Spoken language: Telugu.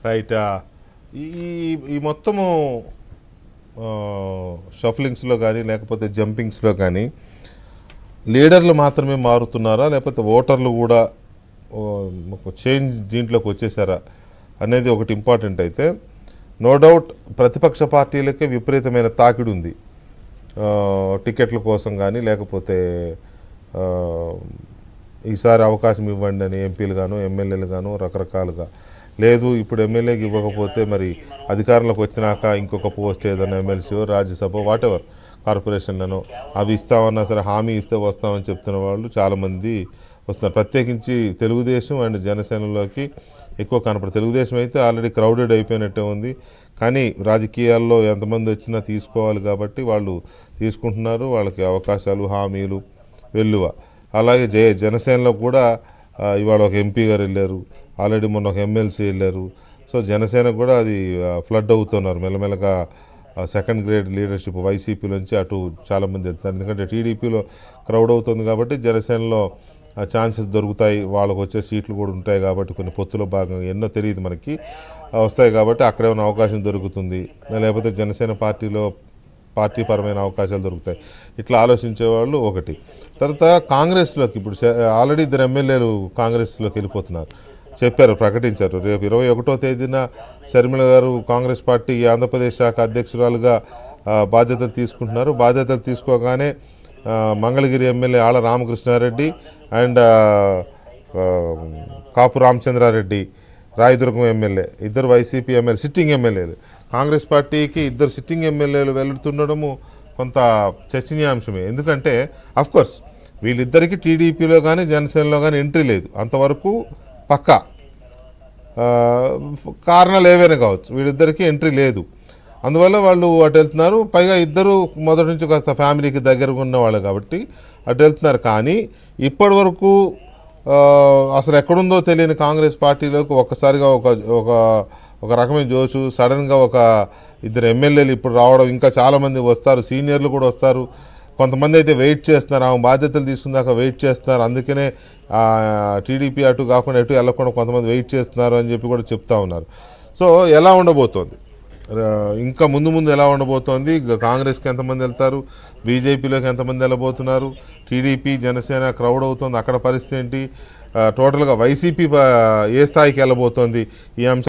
రైట్. ఈ ఈ మొత్తము షఫ్లింగ్స్లో కానీ లేకపోతే జంపింగ్స్లో కానీ లీడర్లు మాత్రమే మారుతున్నారా, లేకపోతే ఓటర్లు కూడా చేంజ్ దీంట్లోకి వచ్చేసారా అనేది ఒకటి ఇంపార్టెంట్. అయితే నో డౌట్ ప్రతిపక్ష పార్టీలకే విపరీతమైన తాకిడి ఉంది టికెట్ల కోసం కానీ, లేకపోతే ఈసారి అవకాశం ఇవ్వండి అని ఎంపీలు గాను ఎమ్మెల్యేలు గాను రకరకాలుగా. లేదు ఇప్పుడు ఎమ్మెల్యేకి ఇవ్వకపోతే మరి అధికారంలోకి వచ్చినాక ఇంకొక పోస్ట్ ఏదైనా ఎమ్మెల్సీ రాజ్యసభ వాటెవర్ కార్పొరేషన్లను అవి ఇస్తామన్నా సరే హామీ ఇస్తే వస్తామని చెప్తున్న వాళ్ళు చాలామంది వస్తున్నారు. ప్రత్యేకించి తెలుగుదేశం అండ్ జనసేనలోకి ఎక్కువ కనపడదు. తెలుగుదేశం అయితే ఆల్రెడీ క్రౌడెడ్ అయిపోయినట్టే ఉంది, కానీ రాజకీయాల్లో ఎంతమంది వచ్చినా తీసుకోవాలి కాబట్టి వాళ్ళు తీసుకుంటున్నారు. వాళ్ళకి అవకాశాలు హామీలు వెల్లువ. అలాగే జనసేనలో కూడా ఇవాళ ఒక ఎంపీ గారు వెళ్ళారు, ఆల్రెడీ మొన్న ఒక ఎమ్మెల్సీ వెళ్ళారు. సో జనసేనకు కూడా అది ఫ్లడ్ అవుతున్నారు మెల్లమెల్లగా. సెకండ్ గ్రేడ్ లీడర్షిప్ వైసీపీ నుంచి అటు చాలామంది వెళ్తున్నారు. ఎందుకంటే టీడీపీలో క్రౌడ్ అవుతుంది కాబట్టి జనసేనలో ఛాన్సెస్ దొరుకుతాయి, వాళ్ళకు వచ్చే సీట్లు కూడా ఉంటాయి కాబట్టి కొన్ని పొత్తులో భాగంగా ఎన్నో తెలియదు మనకి వస్తాయి కాబట్టి అక్కడే ఉన్న అవకాశం దొరుకుతుంది, లేకపోతే జనసేన పార్టీ పరమైన అవకాశాలు దొరుకుతాయి. ఇట్లా ఆలోచించేవాళ్ళు ఒకటి. తర్వాత కాంగ్రెస్లోకి ఇప్పుడు ఆల్రెడీ 2 ఎమ్మెల్యేలు కాంగ్రెస్లోకి వెళ్ళిపోతున్నారు, చెప్పారు, ప్రకటించారు. రేపు 21వ తేదీన షర్మిల గారు కాంగ్రెస్ పార్టీ ఆంధ్రప్రదేశ్ శాఖ అధ్యక్షురాలుగా బాధ్యతలు తీసుకుంటున్నారు. బాధ్యతలు తీసుకోగానే Mangalagiri MLA Alla Ramakrishna Reddy and Kapu Ramachandra Reddy Rayadurgam MLA ఇద్దరు వైసీపీ ఎమ్మెల్యే సిట్టింగ్ ఎమ్మెల్యేలు. కాంగ్రెస్ పార్టీకి 2 సిట్టింగ్ ఎమ్మెల్యేలు వెళ్తుండడము కొంత చర్చనీయాంశమే. ఎందుకంటే అఫ్కోర్స్ వీళ్ళిద్దరికీ టీడీపీలో కానీ జనసేనలో కానీ ఎంట్రీ లేదు, అంతవరకు పక్కా. కారణాలు ఏవైనా కావచ్చు, వీళ్ళిద్దరికీ ఎంట్రీ లేదు, అందువల్ల వాళ్ళు అటు వెళ్తున్నారు. పైగా ఇద్దరు మొదటి నుంచి కాస్త ఫ్యామిలీకి దగ్గరగా ఉన్నవాళ్ళు కాబట్టి అటు వెళ్తున్నారు. కానీ ఇప్పటి వరకు అసలు ఎక్కడుందో తెలియని కాంగ్రెస్ పార్టీలోకి ఒక్కసారిగా ఒక రకమైన జోషు, సడన్గా ఒక 2 ఎమ్మెల్యేలు ఇప్పుడు రావడం, ఇంకా చాలామంది వస్తారు, సీనియర్లు కూడా వస్తారు. కొంతమంది అయితే వెయిట్ చేస్తున్నారు, ఆమె బాధ్యతలు తీసుకున్నాక వెయిట్ చేస్తున్నారు. అందుకనే టీడీపీ అటు కాకుండా ఎటు వెళ్ళకుండా కొంతమంది వెయిట్ చేస్తున్నారు అని చెప్పి కూడా చెప్తా ఉన్నారు. సో ఎలా ఉండబోతోంది, ఇంకా ముందు ఎలా ఉండబోతోంది, కాంగ్రెస్కి ఎంతమంది వెళ్తారు, బీజేపీలోకి ఎంతమంది వెళ్ళబోతున్నారు, టీడీపీ జనసేన క్రౌడ్ అవుతుంది, అక్కడ పరిస్థితి ఏంటి, టోటల్గా వైసీపీ ఏ స్థాయికి వెళ్ళబోతోంది, ఈ అంశం